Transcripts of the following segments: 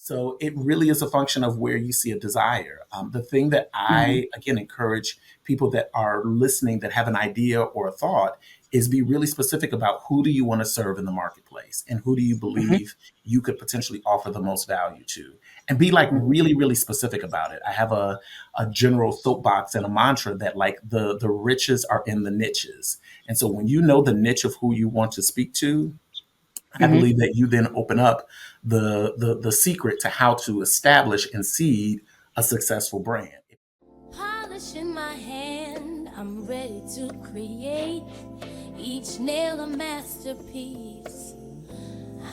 So it really is a function of where you see a desire. The thing that Mhm. I, again, encourage people that are listening that have an idea or a thought is be really specific about who do you want to serve in the marketplace and who do you Mhm. believe you could potentially offer the most value to. And be like Mhm. really, really specific about it. I have a general soapbox and a mantra that like the riches are in the niches. And so when you know the niche of who you want to speak to, I Mhm. believe that you then open up the secret to how to establish and seed a successful brand. Polish in my hand, I'm ready to create each nail a masterpiece.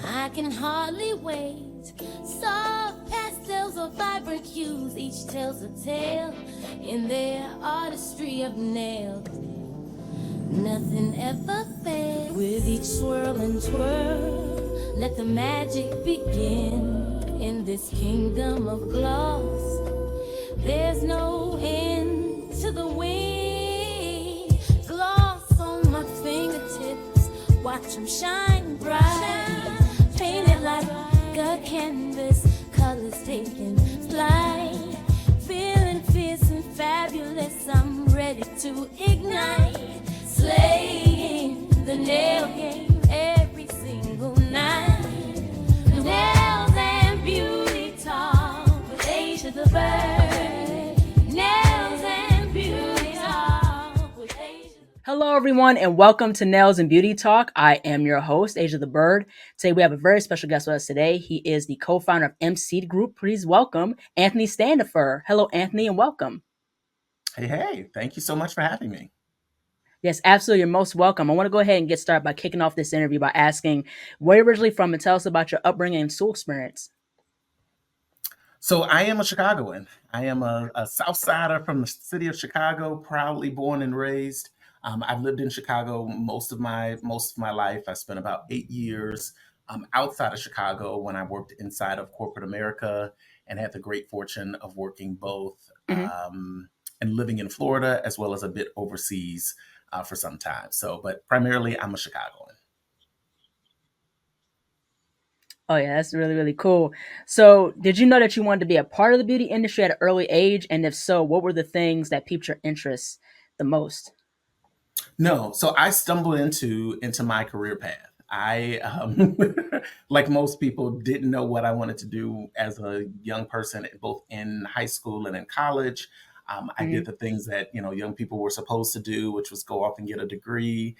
I can hardly wait. Soft pastels or vibrant hues, each tells a tale in their artistry of nails. Nothing ever fails. With each swirl and twirl, let the magic begin in this kingdom of gloss. There's no end to the wind. Gloss on my fingertips, watch them shine bright. Painted like a canvas, colors taking flight. Feeling fierce and fabulous, I'm ready to ignite. Slaying the nail game every single night. Nails and beauty talk with Asia the Bird. Nails and beauty talk with Asia. Hello, everyone, and welcome to Nails and Beauty Talk. I am your host, Asia the Bird. Today, we have a very special guest with us today. He is the co-founder of MSeed Group. Please welcome Anthony Standifer. Hello, Anthony, and welcome. Hey, hey, thank you so much for having me. Yes, absolutely. You're most welcome. I want to go ahead and get started by kicking off this interview by asking where you're originally from and tell us about your upbringing and school experience. So I am a Chicagoan. I am a South Sider from the city of Chicago, proudly born and raised. I've lived in Chicago most of my life. I spent about 8 years outside of Chicago when I worked inside of corporate America and had the great fortune of working both Mhm. and living in Florida as well as a bit overseas for some time. So, but primarily, I'm a Chicagoan. Oh, yeah, that's really, really cool. So, did you know that you wanted to be a part of the beauty industry at an early age? And if so, what were the things that piqued your interest the most? No, so I stumbled into my career path. I like most people didn't know what I wanted to do as a young person, both in high school and in college. I did Mhm. the things that young people were supposed to do, which was go off and get a degree.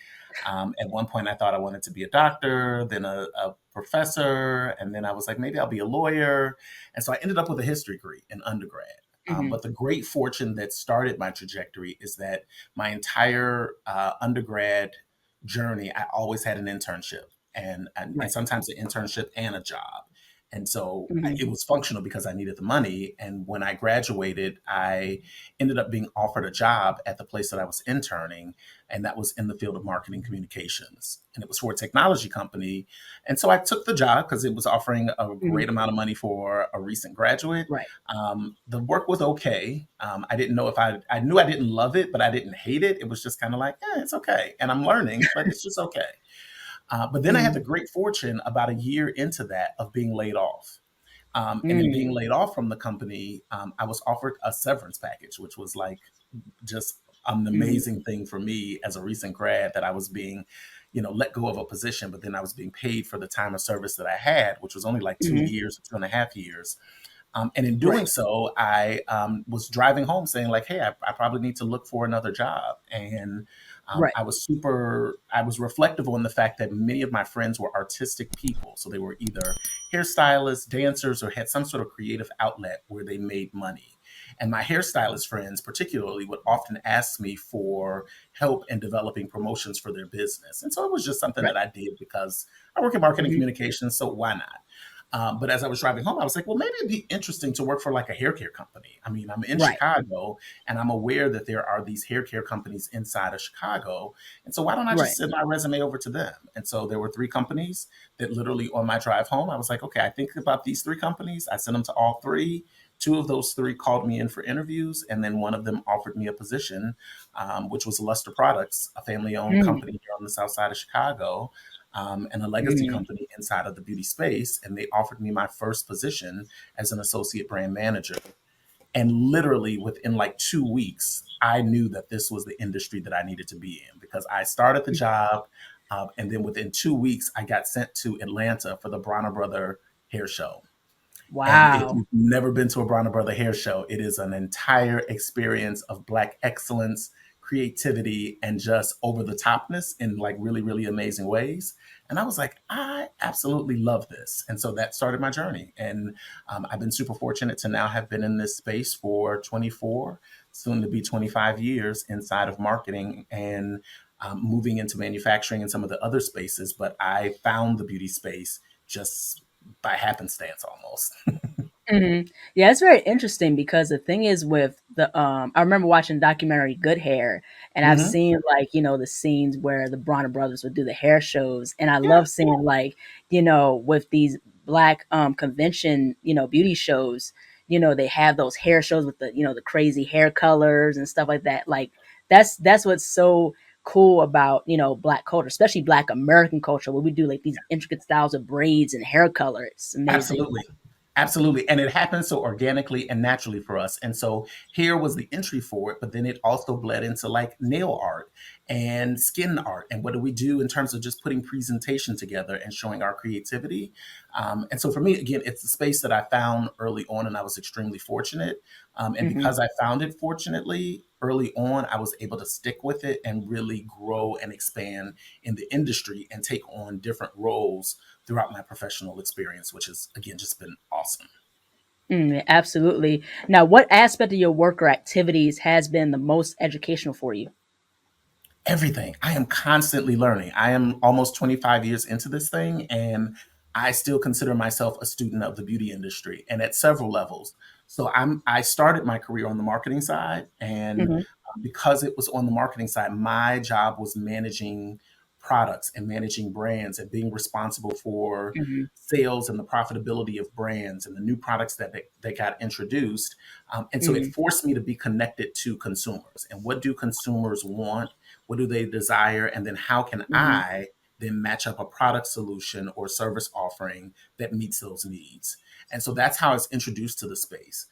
At one point, I thought I wanted to be a doctor, then a professor, and then I was like, maybe I'll be a lawyer. And so I ended up with a history degree in undergrad. Mhm. But the great fortune that started my trajectory is that my entire undergrad journey, I always had an internship and Right. sometimes an internship and a job. And so Mhm. it was functional because I needed the money. And when I graduated, I ended up being offered a job at the place that I was interning, and that was in the field of marketing communications. And it was for a technology company. And so I took the job because it was offering a Mhm. great amount of money for a recent graduate. Right. The work was okay. I didn't know if I knew I didn't love it, but I didn't hate it. It was just kind of like, yeah, it's okay. And I'm learning, but it's just okay. But then I had the Mhm. great fortune about a year into that of being laid off. And in being Mm. laid off from the company, I was offered a severance package, which was like just an Mhm. amazing thing for me as a recent grad that I was being, let go of a position, but then I was being paid for the time of service that I had, which was only like two Mhm. years, 2.5 years. And in doing Right. so, I was driving home saying like, "Hey, I probably need to look for another job." And Right. I was reflective on the fact that many of my friends were artistic people, so they were either hairstylists, dancers, or had some sort of creative outlet where they made money. And my hairstylist friends, particularly, would often ask me for help in developing promotions for their business. And so it was just something Right. that I did because I work in marketing Mhm. communications, so why not? But as I was driving home, I was like, well, maybe it'd be interesting to work for like a hair care company. I mean, I'm in Right. Chicago and I'm aware that there are these hair care companies inside of Chicago. And so why don't I just Right. send my resume over to them? And so there were three companies that literally on my drive home, I was like, okay, I think about these three companies. I sent them to all three. Two of those three called me in for interviews, and then one of them offered me a position, which was Luster Products, a family owned Mm. company here on the south side of Chicago. and a legacy Mm. company inside of the beauty space. And they offered me my first position as an associate brand manager. And literally within like 2 weeks, I knew that this was the industry that I needed to be in because I started the job. And then within 2 weeks, I got sent to Atlanta for the Bronner Brother hair show. And if Wow. you've never been to a Bronner Brother hair show, it is an entire experience of Black excellence, creativity, and just over the topness in like really, really amazing ways. And I was like, I absolutely love this. And so that started my journey. And I've been super fortunate to now have been in this space for 24, soon to be 25 years inside of marketing and moving into manufacturing and some of the other spaces. But I found the beauty space just by happenstance almost. Mhm. Yeah, it's very interesting because the thing is with the I remember watching documentary Good Hair, and I've Hmm. seen like, the scenes where the Bronner brothers would do the hair shows, and I Yeah, love seeing like, with these black convention, beauty shows, they have those hair shows with the, the crazy hair colors and stuff like that. Like that's what's so cool about, black culture, especially black American culture, where we do like these intricate styles of braids and hair color. It's amazing. absolutely. Absolutely. And it happened so organically and naturally for us. And so here was the entry for it, but then it also bled into like nail art and skin art. And what do we do in terms of just putting presentation together and showing our creativity? And so for me, again, it's the space that I found early on, and I was extremely fortunate. And Hmm. because I found it fortunately early on, I was able to stick with it and really grow and expand in the industry and take on different roles throughout my professional experience, which has again just been awesome. Absolutely. Now, what aspect of your work or activities has been the most educational for you? Everything. I am constantly learning. I am almost 25 years into this thing, and I still consider myself a student of the beauty industry and at several levels. So I started my career on the marketing side, and Hmm. because it was on the marketing side, my job was managing products and managing brands and being responsible for Hmm. sales and the profitability of brands and the new products that they got introduced. And so it Hmm. forced me to be connected to consumers and what do consumers want, what do they desire, and then how can Hmm. I then match up a product solution or service offering that meets those needs. And so that's how it's introduced to the space.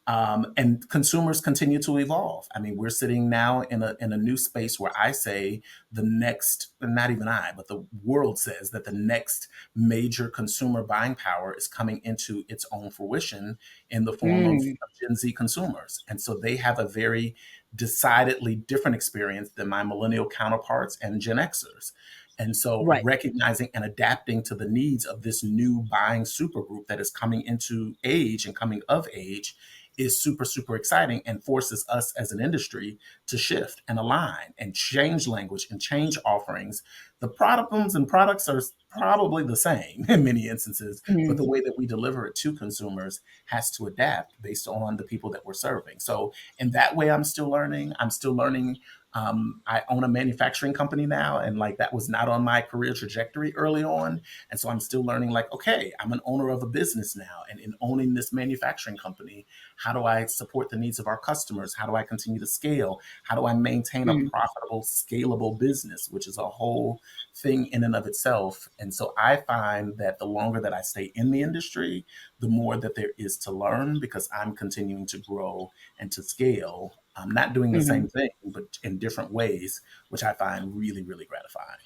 And consumers continue to evolve. I mean, we're sitting now in a new space where I say the next, not even I, but the world says that the next major consumer buying power is coming into its own fruition in the form Mm. of Gen Z consumers. And so they have a very decidedly different experience than my millennial counterparts and Gen Xers. And so Right. recognizing and adapting to the needs of this new buying supergroup that is coming into age and coming of age is super, super exciting and forces us as an industry to shift and align and change language and change offerings. The problems and products are probably the same in many instances, but Mhm. the way that we deliver it to consumers has to adapt based on the people that we're serving. So in that way, I'm still learning. I'm still learning. I own a manufacturing company now, and like that was not on my career trajectory early on. And so I'm still learning, like, okay, I'm an owner of a business now. And in owning this manufacturing company, how do I support the needs of our customers? How do I continue to scale? How do I maintain a Mm. profitable, scalable business, which is a whole thing in and of itself? And so I find that the longer that I stay in the industry, the more that there is to learn because I'm continuing to grow and to scale. I'm not doing the Mhm. same thing, but in different ways, which I find really, really gratifying.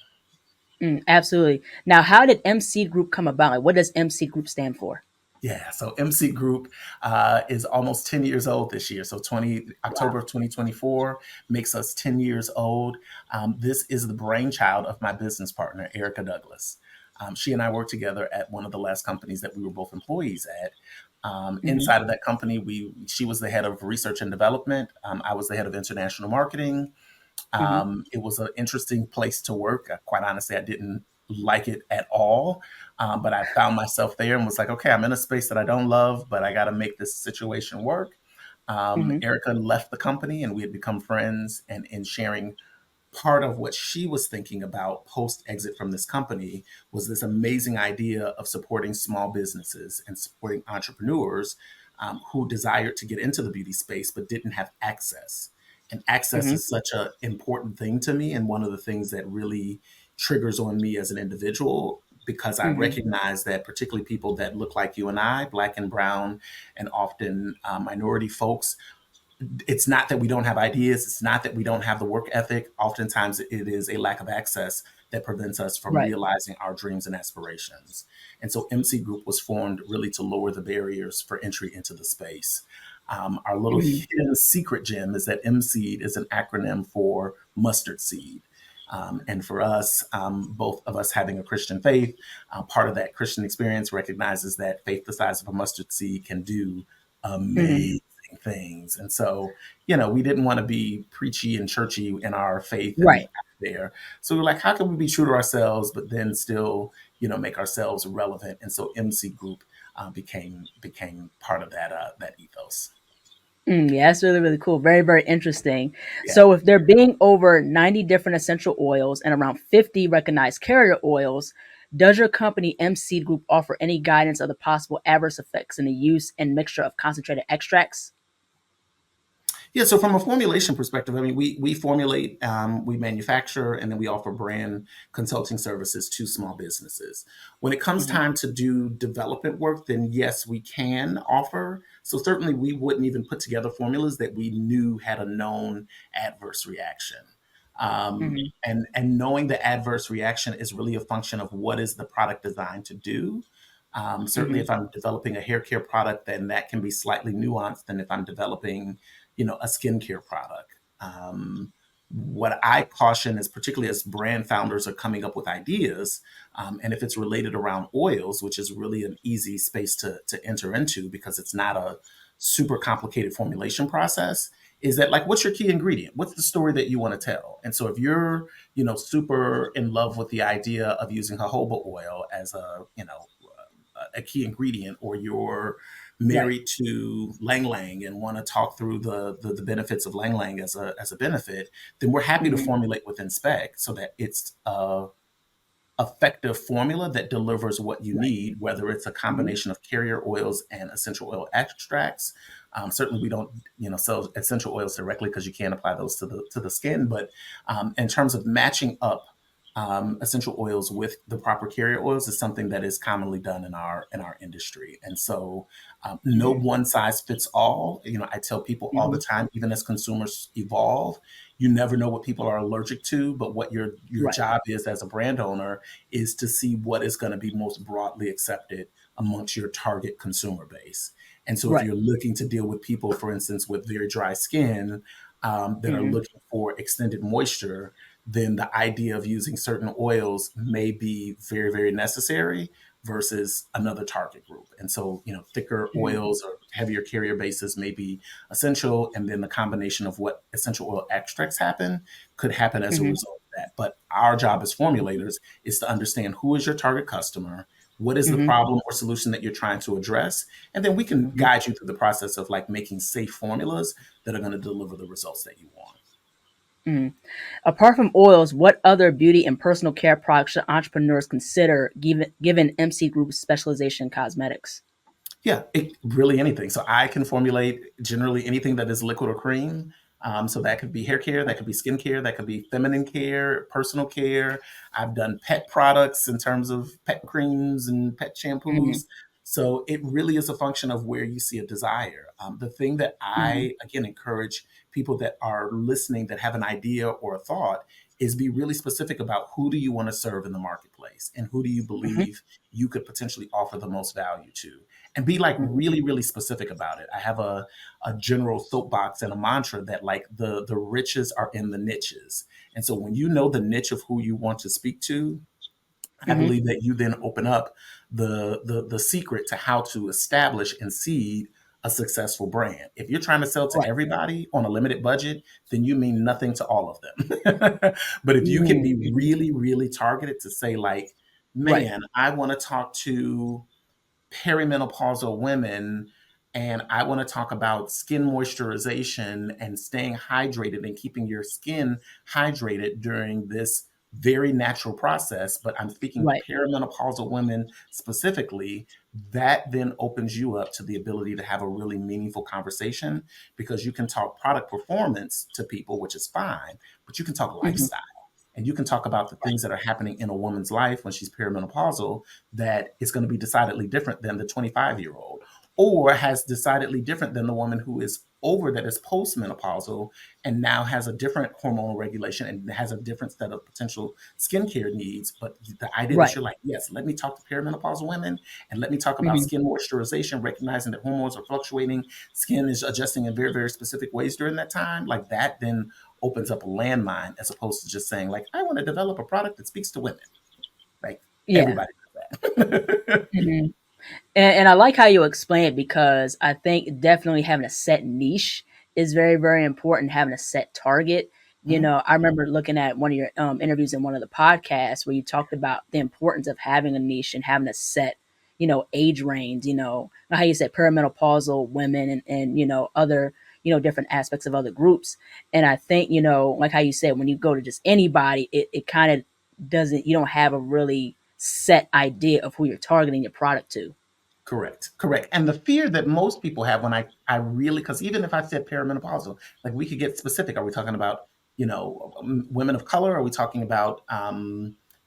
Absolutely. Now, how did MCeed Group come about? Like, what does MCeed Group stand for? Yeah, so MCed Group is almost 10 years old this year. So Wow. October of 2024 makes us 10 years old. This is the brainchild of my business partner, Erica Douglas. She and I worked together at one of the last companies that we were both employees at. Hmm. Inside of that company, she was the head of research and development. I was the head of international marketing. Hmm. It was an interesting place to work. Quite honestly, I didn't like it at all. But I found myself there and was like, okay, I'm in a space that I don't love, but I got to make this situation work. Hmm. Erica left the company and we had become friends. And in sharing part of what she was thinking about post exit from this company was this amazing idea of supporting small businesses and supporting entrepreneurs who desired to get into the beauty space but didn't have access. And access Hmm. is such an important thing to me, and one of the things that really triggers on me as an individual, because I Hmm. recognize that particularly people that look like you and I, Black and brown, and often minority folks, it's not that we don't have ideas. It's not that we don't have the work ethic. Oftentimes, it is a lack of access that prevents us from Right. realizing our dreams and aspirations. And so, MCeed Group was formed really to lower the barriers for entry into the space. Our little Hmm. hidden secret gem is that MCeed is an acronym for mustard seed. And for us, both of us having a Christian faith, part of that Christian experience recognizes that faith the size of a mustard seed can do Hmm. amazing things. And so, we didn't want to be preachy and churchy in our faith and Right. out there. So we're like, how can we be true to ourselves, but then still, make ourselves relevant? And so MCeed Group became part of that ethos. Yeah, that's really, really cool. Very, very interesting. Yeah. So, with there being over 90 different essential oils and around 50 recognized carrier oils, does your company MSeed Group offer any guidance of the possible adverse effects in the use and mixture of concentrated extracts? Yeah, so from a formulation perspective, I mean, we formulate, we manufacture, and then we offer brand consulting services to small businesses. When it comes Hmm. time to do development work, then yes, we can offer. So certainly, we wouldn't even put together formulas that we knew had a known adverse reaction. Hmm. And knowing the adverse reaction is really a function of what is the product designed to do. Certainly, Hmm. if I'm developing a hair care product, then that can be slightly nuanced than if I'm developing, a skincare product. What I caution is, particularly as brand founders are coming up with ideas, and if it's related around oils, which is really an easy space to enter into because it's not a super complicated formulation process, is that, like, what's your key ingredient? What's the story that you want to tell? And so if you're, super in love with the idea of using jojoba oil as a key ingredient, or you're Right. married to Lang Lang and want to talk through the benefits of Lang Lang as a benefit, then we're happy to Hmm. formulate within spec so that it's a effective formula that delivers what you Right. need, whether it's a Hmm. combination of carrier oils and essential oil extracts. Certainly, we don't, sell essential oils directly because you can't apply those to the skin. But in terms of matching up essential oils with the proper carrier oils is something that is commonly done in our industry. And so, no Hmm. one size fits all. I tell people all the Hmm. time, even as consumers evolve, you never know what people are allergic to, but what your Right. job is as a brand owner is to see what is going to be most broadly accepted amongst your target consumer base. And so, if Right. you're looking to deal with people, for instance, with very dry skin, that are Hmm. looking for extended moisture, then the idea of using certain oils may be very, very necessary versus another target group. And so, thicker Hmm. oils or heavier carrier bases may be essential. And then the combination of what essential oil extracts could happen as a Hmm. result of that. But our job as formulators is to understand who is your target customer, what is the Hmm. problem or solution that you're trying to address, and then we can Hmm. guide you through the process of, like, making safe formulas that are going to deliver the results that you want. Hmm. Apart from oils, what other beauty and personal care products should entrepreneurs consider given MC Group's specialization in cosmetics? Yeah, really anything. So I can formulate generally anything that is liquid or cream. So that could be hair care, that could be skincare, that could be feminine care, personal care. I've done pet products in terms of pet creams and pet Hmm. shampoos. So it really is a function of where you see a desire. The thing that Hmm. I, again, encourage people that are listening that have an idea or a thought is be really specific about who do you want to serve in the marketplace and who do you Hmm. believe you could potentially offer the most value to, and be, like, Hmm. really, really specific about it. I have a general soapbox and a mantra that, like, the riches are in the niches. And so when you know the niche of who you want to speak to, I Hmm. believe that you then open up the secret to how to establish and seed a successful brand. If you're trying to sell to Right. everybody on a limited budget, then you mean nothing to all of them. But if you can be Hmm. really, really targeted to say, like, Right. man, I want to talk to perimenopausal women, and I want to talk about skin moisturization and staying hydrated and keeping your skin hydrated during this very natural process, but I'm speaking Right. perimenopausal women specifically. That then opens you up to the ability to have a really meaningful conversation, because you can talk product performance to people, which is fine, but you can talk Hmm. lifestyle. And you can talk about the things that are happening in a woman's life when she's perimenopausal that is going to be decidedly different than the 25-year-old, or has decidedly different than the woman who is over that is postmenopausal and now has a different hormonal regulation and has a different set of potential skincare needs. But the idea that Right. you're like, yes, let me talk to perimenopausal women and let me talk about Hmm. skin moisturization, recognizing that hormones are fluctuating, skin is adjusting in very, very specific ways during that time, like that then opens up a landmine as opposed to just saying, like, I want to develop a product that speaks to women. Like, Yeah. everybody does that. Hmm. And I like how you explain it, because I think definitely having a set niche is very, very important. Having a set target. Mhm. I remember looking at one of your interviews in one of the podcasts where you talked about the importance of having a niche and having a set, age range. How you said perimenopausal women and other different aspects of other groups. And I think like how you said, when you go to just anybody, it kind of doesn't. You don't have a really set idea of who you're targeting your product to. Correct, correct. And the fear that most people have when I really, because even if I said perimenopausal, like we could get specific. Are we talking about, women of color? Are we talking about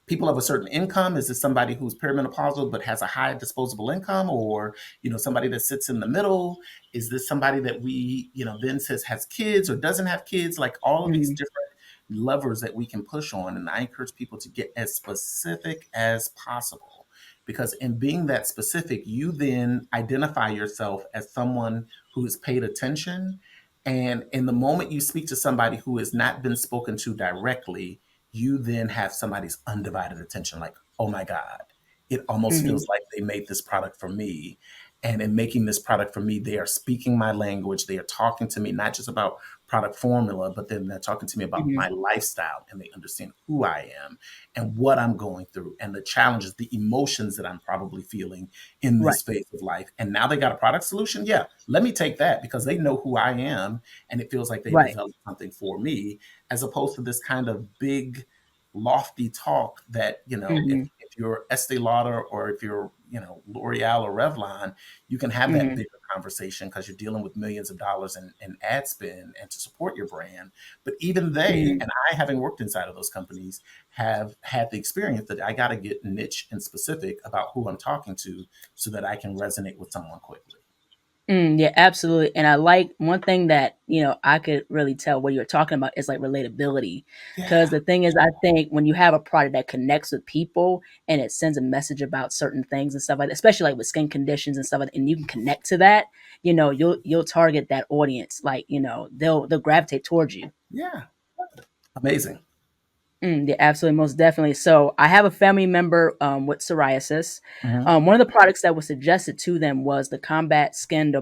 people of a certain income? Is this somebody who's perimenopausal but has a high disposable income, or somebody that sits in the middle? Is this somebody that we then says has kids or doesn't have kids? Like all of these Mhm, different levers that we can push on, and I encourage people to get as specific as possible, because in being that specific, you then identify yourself as someone who has paid attention. And in the moment you speak to somebody who has not been spoken to directly, you then have somebody's undivided attention. Like, oh my God, it almost mhm, feels like they made this product for me. And in making this product for me, they are speaking my language. They are talking to me, not just about product formula, but then they're talking to me about mhm. my lifestyle, and they understand who I am and what I'm going through and the challenges, the emotions that I'm probably feeling in Right, this phase of life. And now they got a product solution. Yeah, let me take that because they know who I am. And it feels like they right. developed something for me, as opposed to this kind of big, lofty talk that, Mhm, if you're Estee Lauder or if you're, L'Oreal or Revlon, you can have that mhm, bigger conversation because you're dealing with millions of dollars in ad spend and to support your brand. But even they, mhm. and I, having worked inside of those companies, have had the experience that I got to get niche and specific about who I'm talking to so that I can resonate with someone quickly. Yeah, absolutely. And I like one thing that, I could really tell what you're talking about is like relatability. Because Yeah. the thing is, I think when you have a product that connects with people and it sends a message about certain things and stuff like that, especially like with skin conditions and stuff like that, and you can connect to that, you'll target that audience. Like, they'll gravitate towards you. Yeah. Amazing. Yeah, absolutely, most definitely. So I have a family member with psoriasis. Hmm. One of the products that was suggested to them was the Combat Skin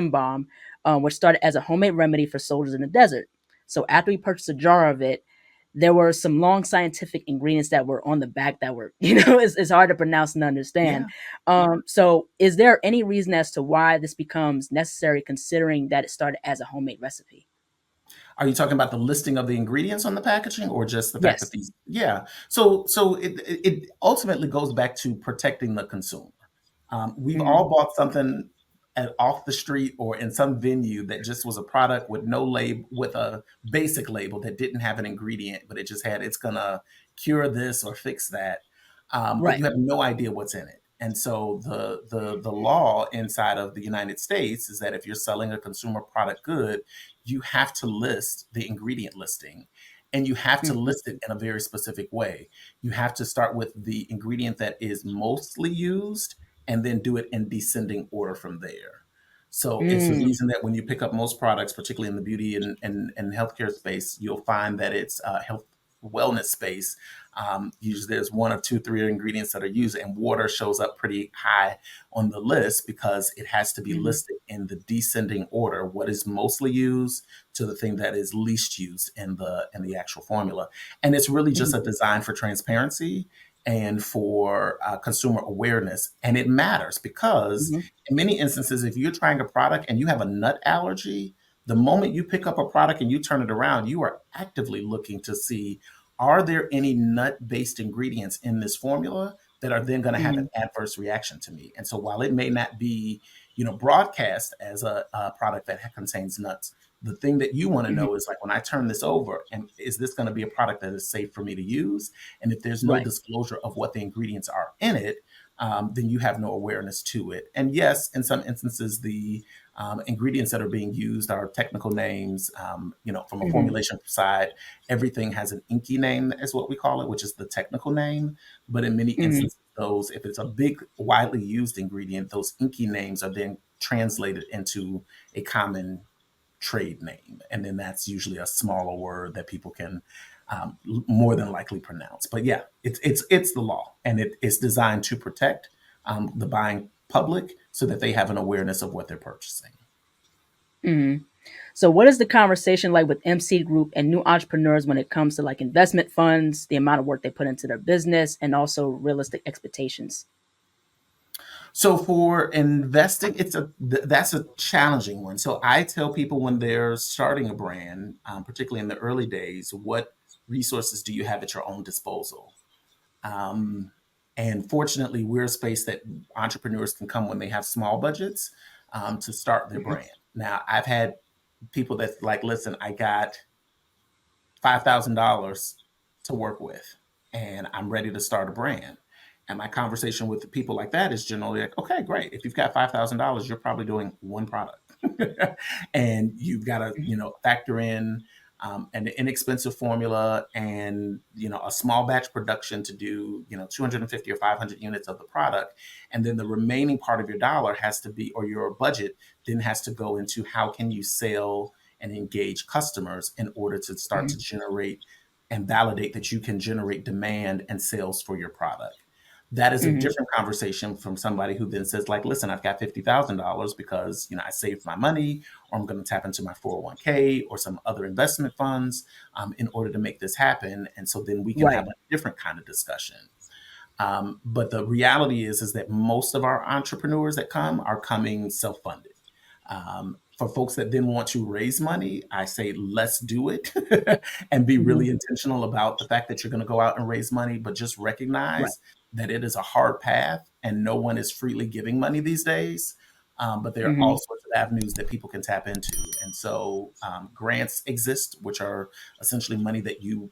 Balm, which started as a homemade remedy for soldiers in the desert. So after we purchased a jar of it, there were some long scientific ingredients that were on the back that were, it's hard to pronounce and understand. Yeah. So is there any reason as to why this becomes necessary, considering that it started as a homemade recipe? Are you talking about the listing of the ingredients on the packaging or just the fact that Yes. these? Yeah. So it ultimately goes back to protecting the consumer. We've Mm-hmm. all bought something off the street or in some venue that just was a product with no label, with a basic label that didn't have an ingredient, but it just had it's gonna cure this or fix that, but Right. you have no idea what's in it. And so the law inside of the United States is that if you're selling a consumer product good, you have to list the ingredient listing, and you have to Mm-hmm. list it in a very specific way. You have to start with the ingredient that is mostly used and then do it in descending order from there. So it's the Mm-hmm. reason that when you pick up most products, particularly in the beauty and healthcare space, you'll find that it's health wellness space. Usually there's one or two, three ingredients that are used, and water shows up pretty high on the list because it has to be Mm-hmm. listed in the descending order, what is mostly used to the thing that is least used in the actual formula. And it's really just a design for transparency and for consumer awareness. And it matters because Mhm, in many instances, if you're trying a product and you have a nut allergy, the moment you pick up a product and you turn it around, you are actively looking to see, are there any nut based ingredients in this formula that are then going to have an Mm-hmm. adverse reaction to me. And so while it may not be, broadcast as a product that contains nuts, the thing that you want to Mm-hmm. know is like, when I turn this over, and is this going to be a product that is safe for me to use? And if there's no Right. disclosure of what the ingredients are in it, then you have no awareness to it. And yes, in some instances, the ingredients that are being used are technical names. From a Mm-hmm. formulation side, everything has an inky name, is what we call it, which is the technical name. But in many Mm-hmm. instances, if it's a big, widely used ingredient, those inky names are then translated into a common trade name, and then that's usually a smaller word that people can more than likely pronounce. But yeah, it's the law, and it's designed to protect the buying public so that they have an awareness of what they're purchasing. Mm-hmm. So, what is the conversation like with MCed Group and new entrepreneurs when it comes to like investment funds, the amount of work they put into their business, and also realistic expectations? So for investing, that's a challenging one. So I tell people when they're starting a brand, particularly in the early days, what resources do you have at your own disposal? Um, and fortunately, we're a space that entrepreneurs can come when they have small budgets to start their Mm-hmm. brand. Now, I've had people that's like, listen, I got $5,000 to work with, and I'm ready to start a brand. And my conversation with people like that is generally like, okay, great. If you've got $5,000, you're probably doing one product, and you've got to, factor in an inexpensive formula and a small batch production to do 250 or 500 units of the product, and then the remaining part of your dollar has to be, or your budget then has to go into how can you sell and engage customers in order to start to Mm-hmm. generate and validate that you can generate demand and sales for your product. That is a Mm-hmm. different conversation from somebody who then says, like, listen, I've got $50,000 because, I saved my money, or I'm going to tap into my 401k or some other investment funds in order to make this happen. And so then we can Right. have a different kind of discussion. But the reality is that most of our entrepreneurs that come are coming self-funded. For folks that then want to raise money, I say let's do it and be Mm-hmm. really intentional about the fact that you're going to go out and raise money, but just Right. recognize that it is a hard path and no one is freely giving money these days. But there are all Mm-hmm. sorts of avenues that people can tap into, and so grants exist, which are essentially money that you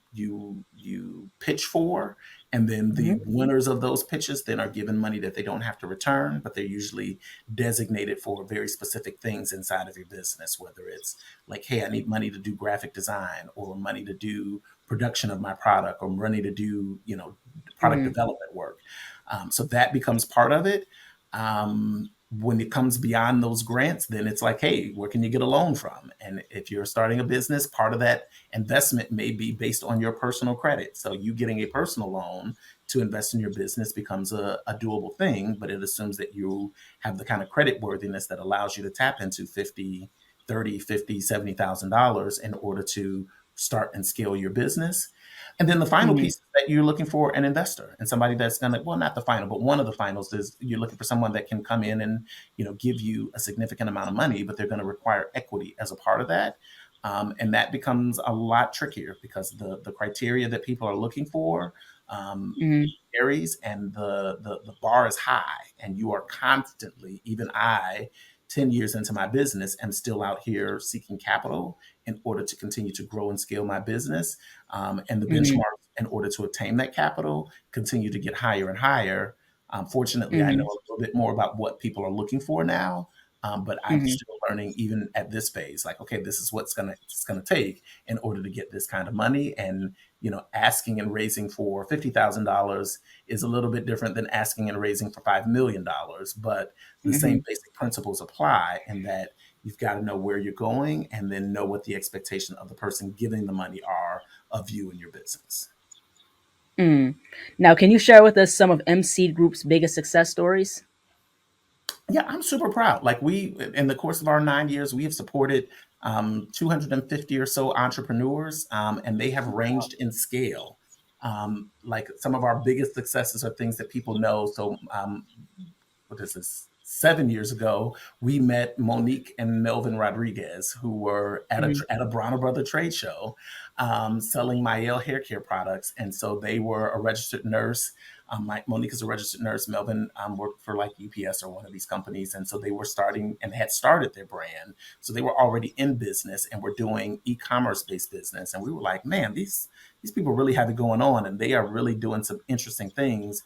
pitch for, and then the Mm-hmm. winners of those pitches then are given money that they don't have to return, but they're usually designated for very specific things inside of your business, whether it's like, hey, I need money to do graphic design, or money to do production of my product, or money to do, product Mm-hmm. development work. So that becomes part of it. When it comes beyond those grants, then it's like, hey, where can you get a loan from? And if you're starting a business, part of that investment may be based on your personal credit. So you getting a personal loan to invest in your business becomes a doable thing, but it assumes that you have the kind of credit worthiness that allows you to tap into 50, 30, 50, $70,000 in order to start and scale your business. And then the final Mm-hmm. piece is that you're looking for an investor, and somebody that's going to, well, not the final, but one of the finals is you're looking for someone that can come in and, give you a significant amount of money, but they're going to require equity as a part of that. And that becomes a lot trickier because the criteria that people are looking for um, Mm-hmm. varies, and the bar is high, and you are constantly, even I, 10 years into my business, am still out here seeking capital in order to continue to grow and scale my business. And the Mm-hmm. benchmarks in order to obtain that capital continue to get higher and higher. Fortunately, I know Mm-hmm. a little bit more about what people are looking for now, but I'm Mm-hmm. still learning even at this phase. Like, okay, this is what's gonna take in order to get this kind of money. And asking and raising for $50,000 is a little bit different than asking and raising for $5 million. But the Mm-hmm. same basic principles apply, in that you've got to know where you're going, and then know what the expectation of the person giving the money are of you and your business. Mm. Now, can you share with us some of MCed Group's biggest success stories? Yeah, I'm super proud. Like, we, in the course of our 9 years, we have supported 250 or so entrepreneurs, and they have ranged in scale. Like, some of our biggest successes are things that people know. So, what is this? 7 years ago, we met Monique and Melvin Rodriguez, who were at a Mm-hmm. at a Bronner Brother trade show, selling Mael hair care products, and so they were a registered nurse. Monica's a registered nurse. Melvin worked for like UPS or one of these companies. And so they were starting and had started their brand. So they were already in business and were doing e-commerce based business. And we were like, man, these people really have it going on, and they are really doing some interesting things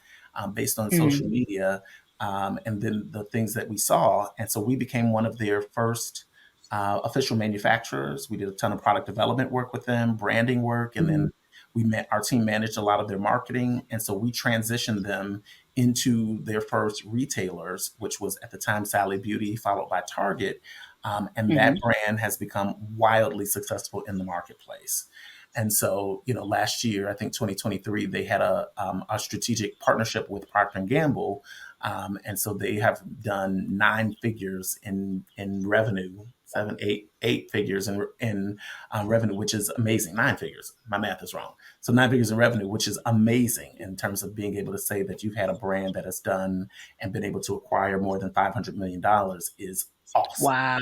based on Mm-hmm. social media, and then the things that we saw. And so we became one of their first official manufacturers. We did a ton of product development work with them, branding work, and Mm-hmm. then our team managed a lot of their marketing. And so we transitioned them into their first retailers, which was at the time Sally Beauty, followed by Target. And Mm-hmm. that brand has become wildly successful in the marketplace. And so, last year, I think 2023, they had a strategic partnership with Procter and Gamble, and so they have done nine figures in revenue, seven, eight figures in revenue, which is amazing. Nine figures. My math is wrong. So nine figures in revenue, which is amazing in terms of being able to say that you've had a brand that has done and been able to acquire more than $500 million is awesome. Wow.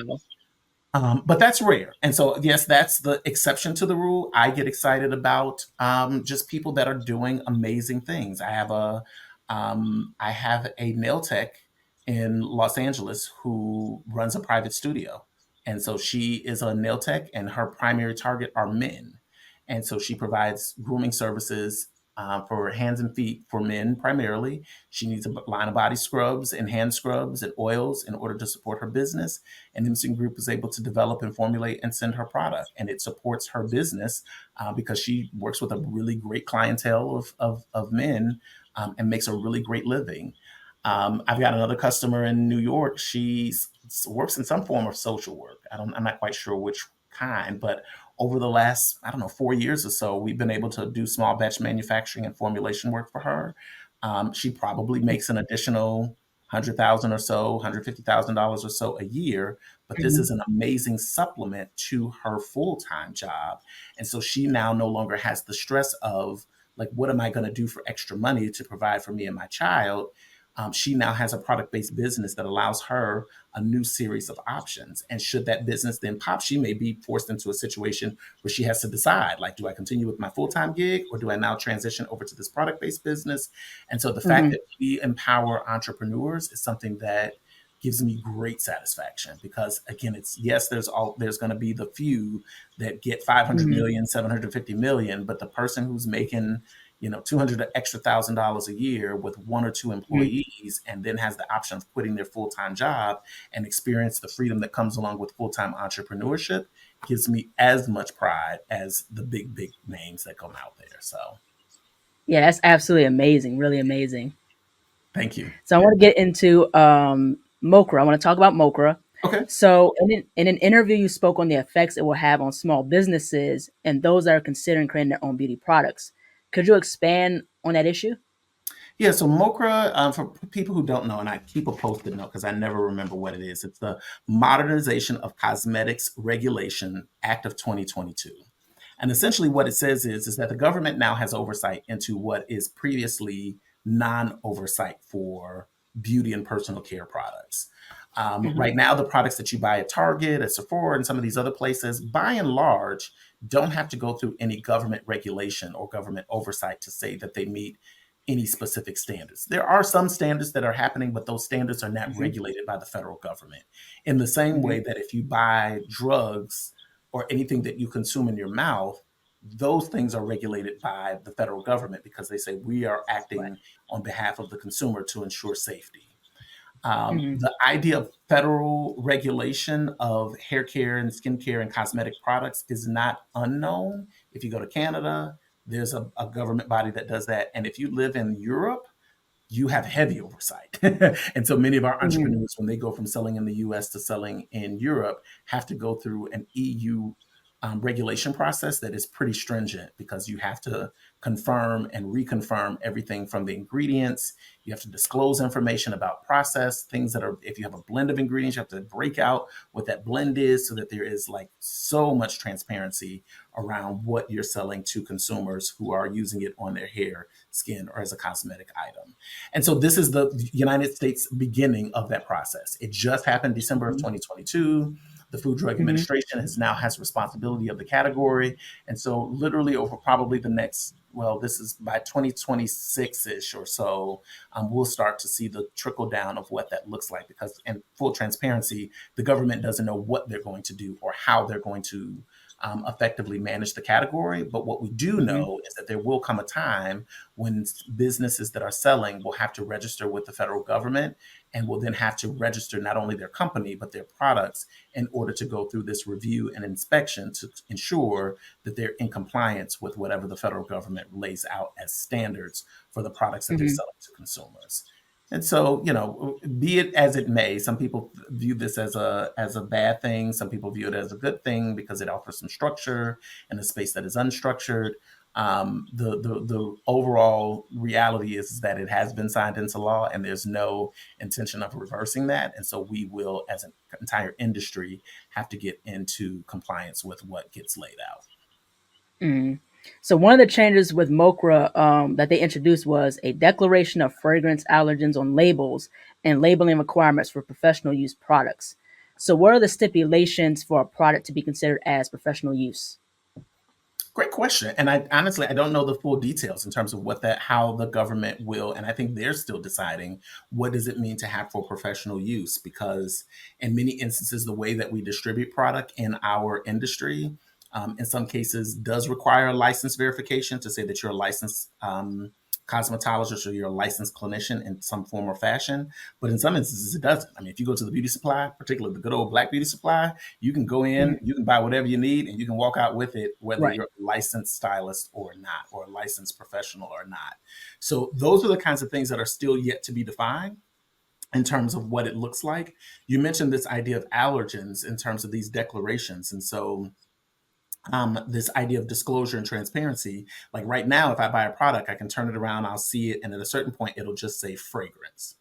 But that's rare. And so, yes, that's the exception to the rule. I get excited about just people that are doing amazing things. I have a nail tech in Los Angeles who runs a private studio. And so she is a nail tech, and her primary target are men. And so she provides grooming services for hands and feet for men primarily. She needs a line of body scrubs and hand scrubs and oils in order to support her business, and MSeed Group is able to develop and formulate and send her product. And it supports her business because she works with a really great clientele of men and makes a really great living. I've got another customer in New York. She works in some form of social work. I'm not quite sure which kind, but over the last, I don't know, 4 years or so, we've been able to do small batch manufacturing and formulation work for her. She probably makes an additional 100,000 or so, $150,000 or so a year, but this Mm-hmm. is an amazing supplement to her full-time job. And so she now no longer has the stress of like, what am I going to do for extra money to provide for me and my child? She now has a product-based business that allows her a new series of options. And should that business then pop, she may be forced into a situation where she has to decide, like, do I continue with my full-time gig, or do I now transition over to this product-based business? And so the fact Mm-hmm. that we empower entrepreneurs is something that gives me great satisfaction, because again, it's, yes, there's going to be the few that get 500 Mm-hmm. million, 750 million, but the person who's making 200 extra $1,000 a year with one or two Mm-hmm. employees, and then has the option of quitting their full-time job and experience the freedom that comes along with full-time entrepreneurship, gives me as much pride as the big names that come out there. So Yeah, that's absolutely amazing. Really amazing. thank you. So I want to get into MoCRA. I want to talk about MoCRA. Okay. So in an interview, you spoke on the effects it will have on small businesses and those that are considering creating their own beauty products. Could you expand on that issue? Yeah, so MoCRA, for people who don't know, and I keep a post-it note because I never remember what it is. It's the Modernization of Cosmetics Regulation Act of 2022. And essentially what it says is that the government now has oversight into what is previously non-oversight for beauty and personal care products. Mm-hmm. Right now, the products that you buy at Target, at Sephora, and some of these other places, by and large, don't have to go through any government regulation or government oversight to say that they meet any specific standards. There are some standards that are happening, but those standards are not Mm-hmm. regulated by the federal government. In the same Mm-hmm. way that if you buy drugs or anything that you consume in your mouth, those things are regulated by the federal government because they say we are Right. acting on behalf of the consumer to ensure safety. Mm-hmm. The idea of federal regulation of hair care and skincare and cosmetic products is not unknown. If you go to Canada, there's a government body that does that. And if you live in Europe, you have heavy oversight. And so many of our Mm-hmm. entrepreneurs, when they go from selling in the US to selling in Europe, have to go through an EU regulation process that is pretty stringent, because you have to confirm and reconfirm everything from the ingredients. You have to disclose information about process, things that are, if you have a blend of ingredients, you have to break out what that blend is so that there is like so much transparency around what you're selling to consumers who are using it on their hair, skin, or as a cosmetic item. And so this is the United States beginning of that process. It just happened December of 2022. The Food Drug Mm-hmm. Administration has responsibility of the category. And so literally over probably the next well, this is by 2026-ish or so, we'll start to see the trickle down of what that looks like. Because, in full transparency, the government doesn't know what they're going to do or how they're going to effectively manage the category. But what we do Mhm. know is that there will come a time when businesses that are selling will have to register with the federal government, and will then have to register not only their company but their products in order to go through this review and inspection to ensure that they're in compliance with whatever the federal government lays out as standards for the products that they're Mhm. selling to consumers. And so, be it as it may, some people view this as a bad thing. Some people view it as a good thing because it offers some structure in a space that is unstructured. The overall reality is that it has been signed into law, and there's no intention of reversing that. And so we will, as an entire industry, have to get into compliance with what gets laid out. Mhm. So one of the changes with MoCRA that they introduced was a declaration of fragrance allergens on labels and labeling requirements for professional use products. So what are the stipulations for a product to be considered as professional use? Great question. And I honestly, I don't know the full details in terms of how the government will, and I think they're still deciding what does it mean to have for professional use, because in many instances, the way that we distribute product in our industry, in some cases, does require license verification to say that you're a licensed cosmetologist or you're a licensed clinician in some form or fashion. But in some instances, it doesn't. I mean, if you go to the beauty supply, particularly the good old black beauty supply, you can go in, Mhm. you can buy whatever you need, and you can walk out with it, whether Right. you're a licensed stylist or not, or a licensed professional or not. So those are the kinds of things that are still yet to be defined in terms of what it looks like. You mentioned this idea of allergens in terms of these declarations. And so this idea of disclosure and transparency, like right now, if I buy a product, I can turn it around, I'll see it, and at a certain point, it'll just say fragrance.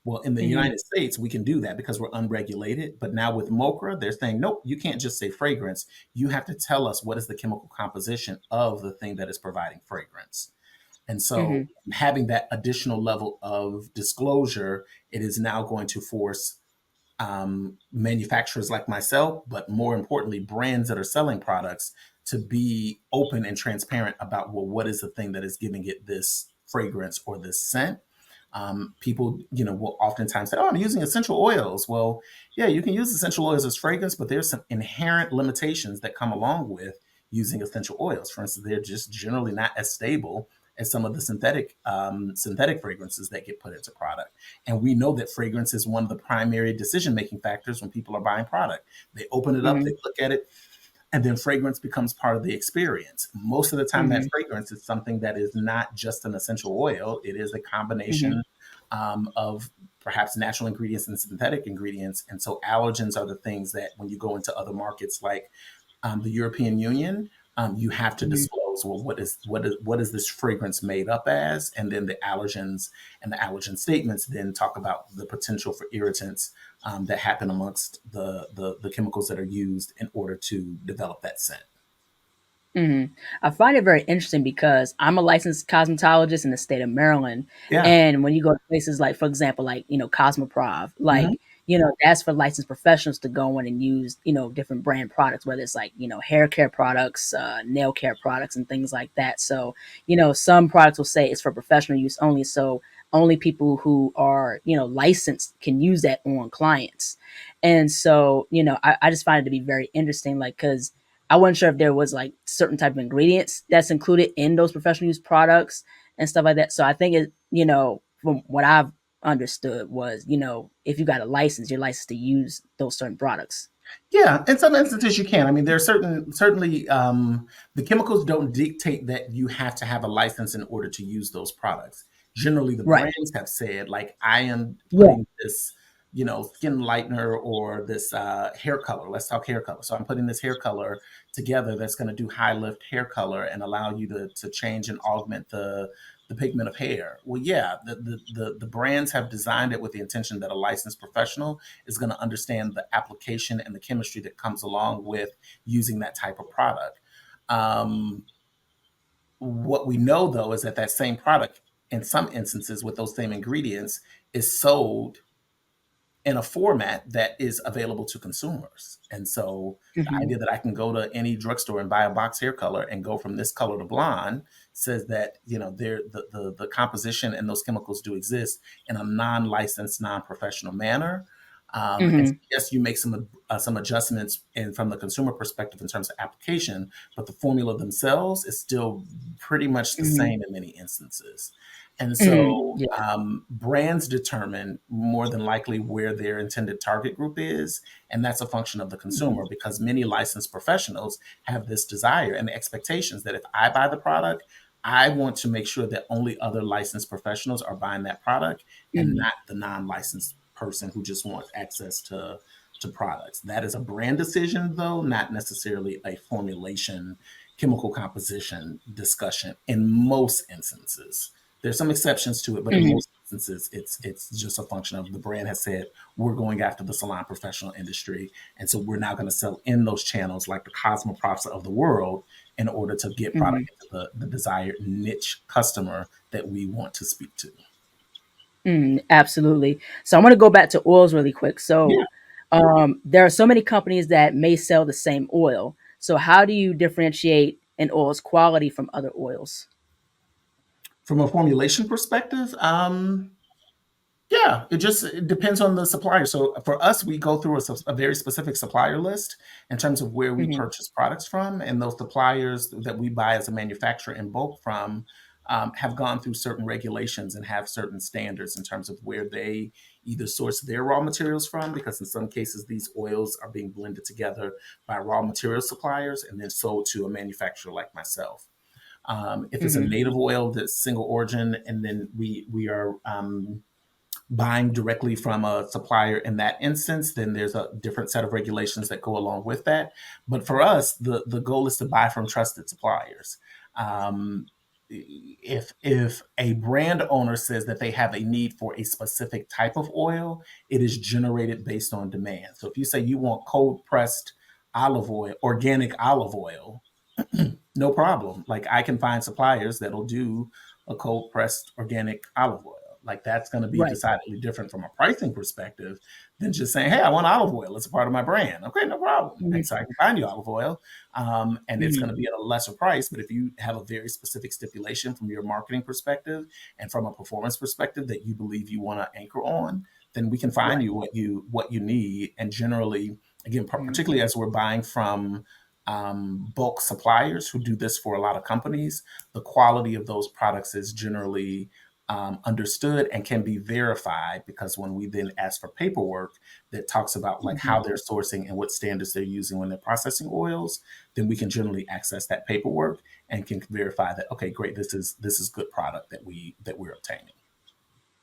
Well, in the Mhm. United States, we can do that because we're unregulated. But now with MoCRA, they're saying, nope, you can't just say fragrance. You have to tell us what is the chemical composition of the thing that is providing fragrance. And so, Mhm. having that additional level of disclosure, it is now going to force manufacturers like myself, but more importantly, brands that are selling products to be open and transparent about, well, what is the thing that is giving it this fragrance or this scent. People, will oftentimes say, "Oh, I'm using essential oils." Well, yeah, you can use essential oils as fragrance, but there's some inherent limitations that come along with using essential oils. For instance, they're just generally not as stable as some of the synthetic fragrances that get put into product. And we know that fragrance is one of the primary decision making factors when people are buying product. They open it up, they Mhm. look at it, and then fragrance becomes part of the experience. Most of the time, that Mhm. fragrance is something that is not just an essential oil, it is a Mhm. combination of perhaps natural ingredients and synthetic ingredients. And so, allergens are the things that when you go into other markets like the European Union, you have to Mhm. disclose, well, what is this fragrance made up as, and then the allergens and the allergen statements then talk about the potential for irritants that happen amongst the chemicals that are used in order to develop that scent. Mhm. I find it very interesting because I'm a licensed cosmetologist in the state of Maryland, Yeah. and when you go to places like, for example, like, Cosmoprov, Hmm. like, that's for licensed professionals to go in and use, different brand products, whether it's like, hair care products, nail care products, and things like that. So, some products will say it's for professional use only, so only people who are, licensed can use that on clients. And so, I just find it to be very interesting, like, because I wasn't sure if there was like certain type of ingredients that's included in those professional use products and stuff like that. So I think it, from what I've understood was, if you got a license, you're licensed to use those certain products. Yeah, in some instances you can. I mean, there's certainly the chemicals don't dictate that you have to have a license in order to use those products. Generally, the Right. brands have said, like, I am Yeah. putting this, skin lightener or this hair color. Let's talk hair color. So I'm putting this hair color together that's going to do high lift hair color and allow you to change and augment the pigment of hair. Well, yeah, the brands have designed it with the intention that a licensed professional is going to understand the application and the chemistry that comes along with using that type of product. Um, what we know, though, is that that same product, in some instances, with those same ingredients, is sold in a format that is available to consumers. And so the Hmm. idea that I can go to any drugstore and buy a box hair color and go from this color to blonde says that, the composition and those chemicals do exist in a non-licensed, non-professional manner. And so Hmm. yes, you make some adjustments in from the consumer perspective in terms of application, but the formula themselves is still pretty much the Hmm. same in many instances. And Hmm. so Yeah. brands determine more than likely where their intended target group is, and that's a function of the Hmm. consumer because many licensed professionals have this desire and expectations that if I buy the product, I want to make sure that only other licensed professionals are buying that product and Hmm. not the non-licensed person who just wants access to products. That is a brand decision, though, not necessarily a formulation, chemical composition discussion in most instances. There's some exceptions to it, but in Hmm. most instances, it's just a function of the brand has said we're going after the salon professional industry, and so we're now going to sell in those channels like the Cosmoprops of the world in order to get product Hmm. into the desired niche customer that we want to speak to. Absolutely. So I'm going to go back to oils really quick. Yeah. So there are so many companies that may sell the same oil. So how do you differentiate an oil's quality from other oils? From a formulation perspective, yeah, it depends on the supplier. So for us, we go through a very specific supplier list in terms of where we Hmm. purchase products from, and those suppliers that we buy as a manufacturer in bulk from have gone through certain regulations and have certain standards in terms of where they either source their raw materials from, because in some cases these oils are being blended together by raw material suppliers and then sold to a manufacturer like myself. If it's a Hmm. native oil that's single origin, and then we are buying directly from a supplier in that instance, then there's a different set of regulations that go along with that. But for us, the goal is to buy from trusted suppliers. Um, if a brand owner says that they have a need for a specific type of oil, it is generated based on demand. So if you say you want cold pressed olive oil, organic olive oil, no problem. Like I can find suppliers that'll do a cold pressed organic olive oil. Like that's going to be Right. decidedly different from a pricing perspective than just saying, "Hey, I want olive oil. It's a part of my brand." Okay, no problem. And so Hmm. I can find you olive oil, and it's going Hmm. to be at a lesser price. But if you have a very specific stipulation from your marketing perspective and from a performance perspective that you believe you want to anchor on, then we can find Right. you what you need. And generally, again, Hmm. particularly as we're buying from bulk suppliers who do this for a lot of companies, the quality of those products is generally understood and can be verified because when we then ask for paperwork that talks about like Hmm. how they're sourcing and what standards they're using when they're processing oils, then we can generally access that paperwork and can verify that okay, great, this is good product that we're obtaining.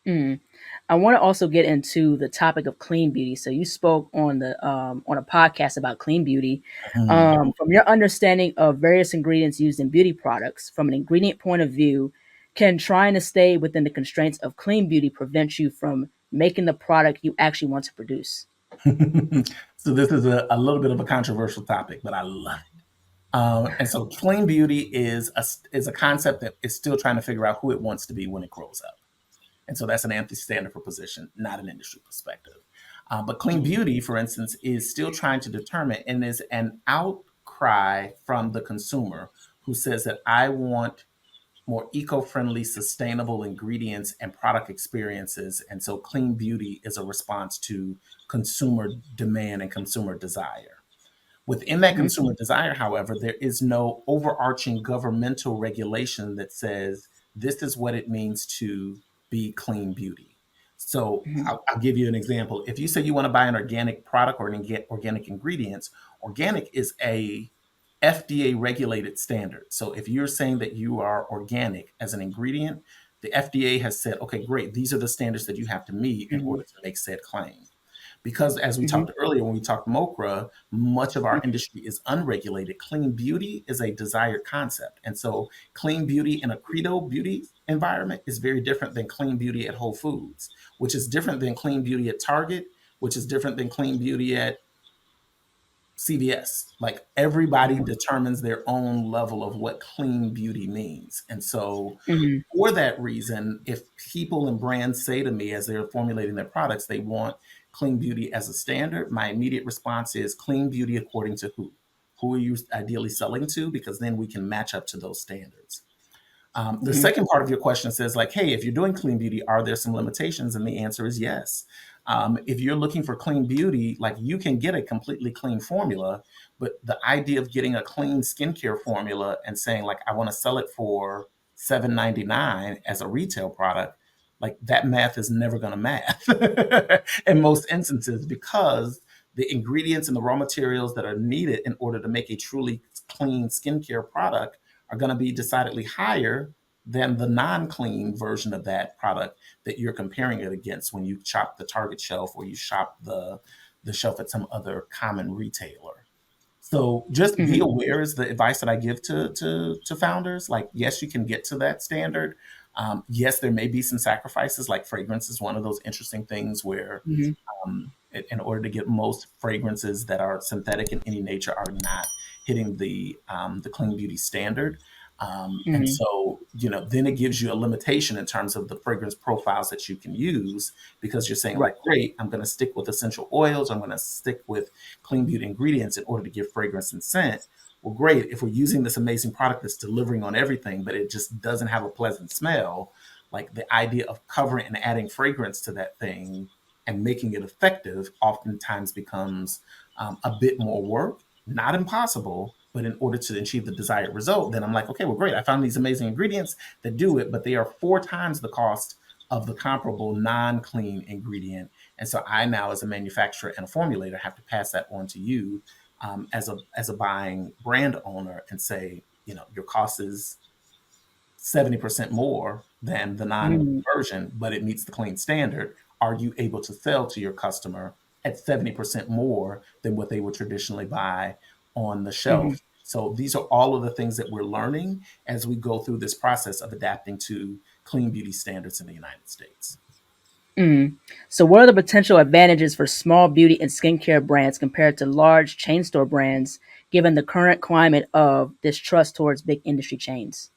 Mm. I want to also get into the topic of clean beauty. So you spoke on a podcast about clean beauty. Mhm. From your understanding of various ingredients used in beauty products, from an ingredient point of view, can trying to stay within the constraints of clean beauty prevent you from making the product you actually want to produce? So this is a little bit of a controversial topic, but I love it. And so clean beauty is a concept that is still trying to figure out who it wants to be when it grows up. And so that's an anti-Standifer position, not an industry perspective. But clean Mm-hmm. beauty, for instance, is still trying to determine and is an outcry from the consumer who says that I want more eco-friendly, sustainable ingredients and product experiences. And so clean beauty is a response to consumer demand and consumer desire. Within that consumer desire, however, there is no overarching governmental regulation that says this is what it means to be clean beauty. So Hmm. I'll give you an example. If you say you want to buy an organic product or organic ingredients, organic is a FDA regulated standard. So if you're saying that you are organic as an ingredient, the FDA has said, okay, great, these are the standards that you have to meet in Hmm. order to make said claim. Because as we Hmm. talked earlier, when we talked MoCRA, much of our industry is unregulated. Clean beauty is a desired concept. And so clean beauty in a credo beauty environment is very different than clean beauty at Whole Foods, which is different than clean beauty at Target, which is different than clean beauty at CVS. Like everybody determines their own level of what clean beauty means. And so Hmm. for that reason, if people and brands say to me as they're formulating their products, they want clean beauty as a standard, my immediate response is clean beauty according to who? Who are you ideally selling to? Because then we can match up to those standards. The Hmm. second part of your question says, like, hey, if you're doing clean beauty, are there some limitations? And the answer is yes. If you're looking for clean beauty, like you can get a completely clean formula, but the idea of getting a clean skincare formula and saying, like, I want to sell it for $7.99 as a retail product, like that math is never going to math in most instances because the ingredients and the raw materials that are needed in order to make a truly clean skincare product are going to be decidedly higher than the non-clean version of that product that you're comparing it against when you shop the Target shelf or you shop the shelf at some other common retailer. So just be Hmm. aware is the advice that I give to founders. Like, yes, you can get to that standard. Yes, there may be some sacrifices. Like fragrance is one of those interesting things where Hmm. in order to get most fragrances that are synthetic in any nature are not hitting the clean beauty standard. And Hmm. so, then it gives you a limitation in terms of the fragrance profiles that you can use because you're saying, Right. like, great, I'm going to stick with essential oils. I'm going to stick with clean beauty ingredients in order to give fragrance and scent. Well, great. If we're using this amazing product that's delivering on everything, but it just doesn't have a pleasant smell, like the idea of covering and adding fragrance to that thing and making it effective oftentimes becomes a bit more work. Not impossible, but in order to achieve the desired result, then I'm like, okay, well, great. I found these amazing ingredients that do it, but they are 4 times the cost of the comparable non-clean ingredient. And so I now, as a manufacturer and a formulator, have to pass that on to you as a buying brand owner and say, your cost is 70% more than the non Hmm. version, but it meets the clean standard. Are you able to sell to your customer at 70% more than what they would traditionally buy on the Hmm. shelf? So these are all of the things that we're learning as we go through this process of adapting to clean beauty standards in the United States. Mm. So, what are the potential advantages for small beauty and skincare brands compared to large chain store brands, given the current climate of distrust towards big industry chains?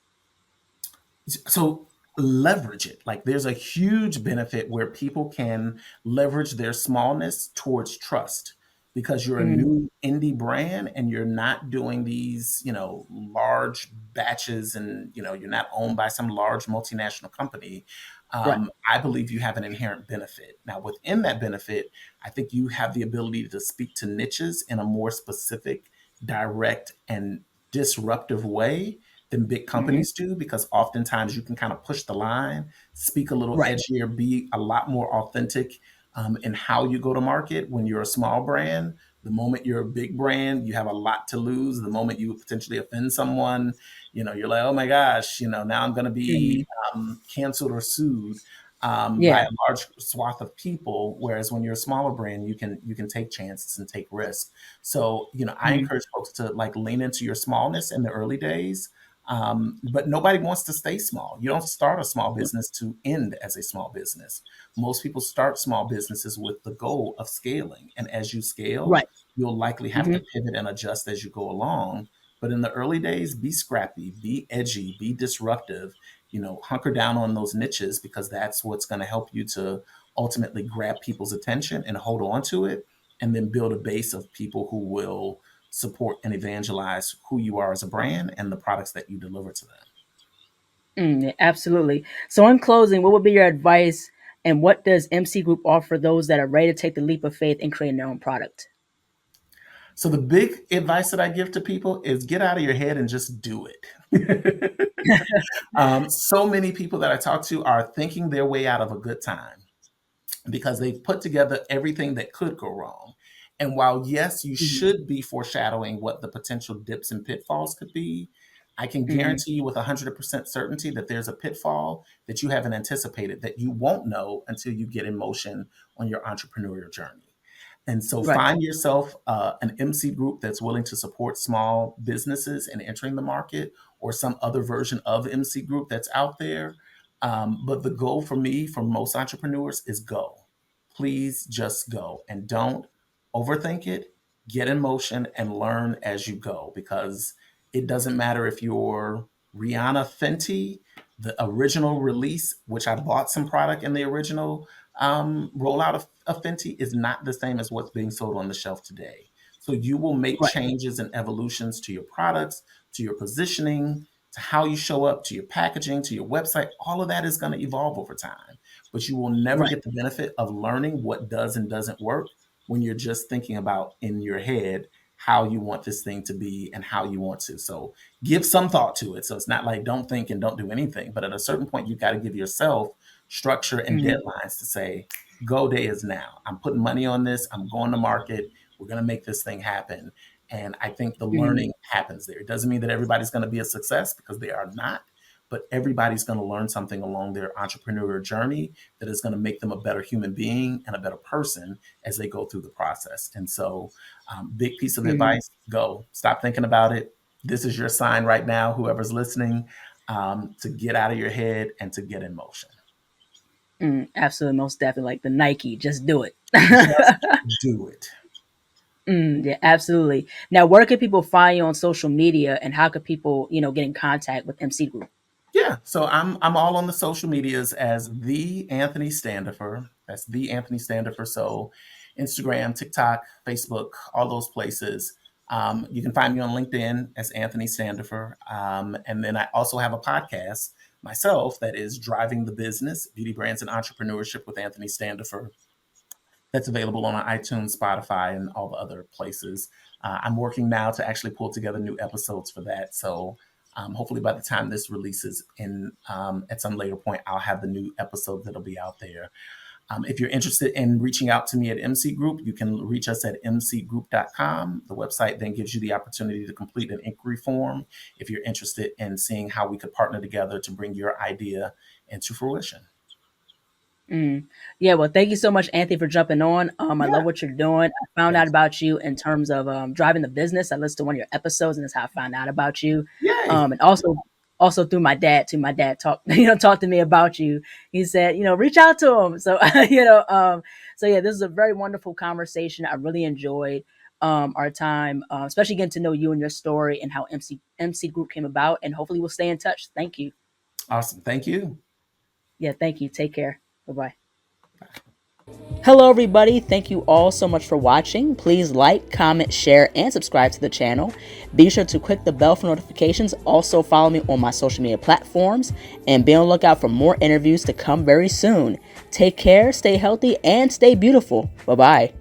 So leverage it. Like there's a huge benefit where people can leverage their smallness towards trust because you're a Mm. new indie brand and you're not doing these, large batches and, you're not owned by some large multinational company. Right. I believe you have an inherent benefit. Now, within that benefit, I think you have the ability to speak to niches in a more specific, direct, and disruptive way than big Hmm. companies do because oftentimes you can kind of push the line, speak a little Right. edgier, be a lot more authentic in how you go to market when you're a small brand. The moment you're a big brand, you have a lot to lose. The moment you potentially offend someone, you're like, oh my gosh, now I'm going to be Hmm. canceled or sued by Yeah. a large swath of people. Whereas when you're a smaller brand, you can take chances and take risks. So I Hmm. encourage folks to like lean into your smallness in the early days, but nobody wants to stay small. You don't start a small business to end as a small business. Most people start small businesses with the goal of scaling. And as you scale, Right. you'll likely have Hmm. to pivot and adjust as you go along. But in the early days, be scrappy, be edgy, be disruptive, hunker down on those niches because that's what's going to help you to ultimately grab people's attention and hold on to it and then build a base of people who will support and evangelize who you are as a brand and the products that you deliver to them. Mm, yeah, absolutely. So, in closing, what would be your advice, and what does MC Group offer those that are ready to take the leap of faith and create their own product? So the big advice that I give to people is get out of your head and just do it. So many people that I talk to are thinking their way out of a good time because they've put together everything that could go wrong. And while, yes, you Hmm. should be foreshadowing what the potential dips and pitfalls could be, I can Hmm. guarantee you with 100% certainty that there's a pitfall that you haven't anticipated that you won't know until you get in motion on your entrepreneurial journey. And so Right. find yourself an MC group that's willing to support small businesses in entering the market or some other version of MC group that's out there. But the goal for me, for most entrepreneurs, is go. Please just go and don't overthink it. Get in motion and learn as you go because it doesn't matter if you're Rihanna Fenty, the original release, which I bought some product in the original rollout of Fenty is not the same as what's being sold on the shelf today. So you will make Right. changes and evolutions to your products, to your positioning, to how you show up, to your packaging, to your website. All of that is going to evolve over time, but you will never Right. get the benefit of learning what does and doesn't work when you're just thinking about in your head how you want this thing to be and how you want to. So give some thought to it. So it's not like don't think and don't do anything, but at a certain point, you've got to give yourself structure and Mm-hmm. deadlines to say, go day is now. I'm putting money on this. I'm going to market. We're going to make this thing happen. And I think the Mm-hmm. learning happens there. It doesn't mean that everybody's going to be a success because they are not, but everybody's going to learn something along their entrepreneurial journey that is going to make them a better human being and a better person as they go through the process. And so, big piece of Mm-hmm. advice: go, stop thinking about it. This is your sign right now, whoever's listening, to get out of your head and to get in motion. Absolutely, most definitely. Like the Nike, just do it. Just do it. Yeah, absolutely. Now, where can people find you on social media, and how could people, get in contact with MCeed Group? Yeah, so I'm all on the social medias as the Anthony Standifer. That's the Anthony Standifer. So Instagram, TikTok, Facebook, all those places. You can find me on LinkedIn as Anthony Standifer. And then I also have a podcast myself that is Driving the Business, Beauty Brands and Entrepreneurship with Anthony Standifer. That's available on iTunes, Spotify, and all the other places. I'm working now to actually pull together new episodes for that. So hopefully, by the time this releases in at some later point, I'll have the new episode that'll be out there. If you're interested in reaching out to me at MCeed Group, you can reach us at mcgroup.com. The website then gives you the opportunity to complete an inquiry form if you're interested in seeing how we could partner together to bring your idea into fruition. Yeah, well, thank you so much, Anthony, for jumping on. I Yeah, love what you're doing. I found out thanks. about you in terms of driving the business. I listened to one of your episodes, and that's how I found out about you. Yay. And also through my dad too. My dad talked, talked to me about you. He said, reach out to him. So, so yeah, this is a very wonderful conversation. I really enjoyed our time, especially getting to know you and your story and how MC Group came about. And hopefully, we'll stay in touch. Thank you. Awesome. Thank you. Yeah, thank you. Take care. Bye bye. Hello, everybody. Thank you all so much for watching. Please like, comment, share, and subscribe to the channel. Be sure to click the bell for notifications. Also, follow me on my social media platforms and be on the lookout for more interviews to come very soon. Take care, stay healthy, and stay beautiful. Bye bye.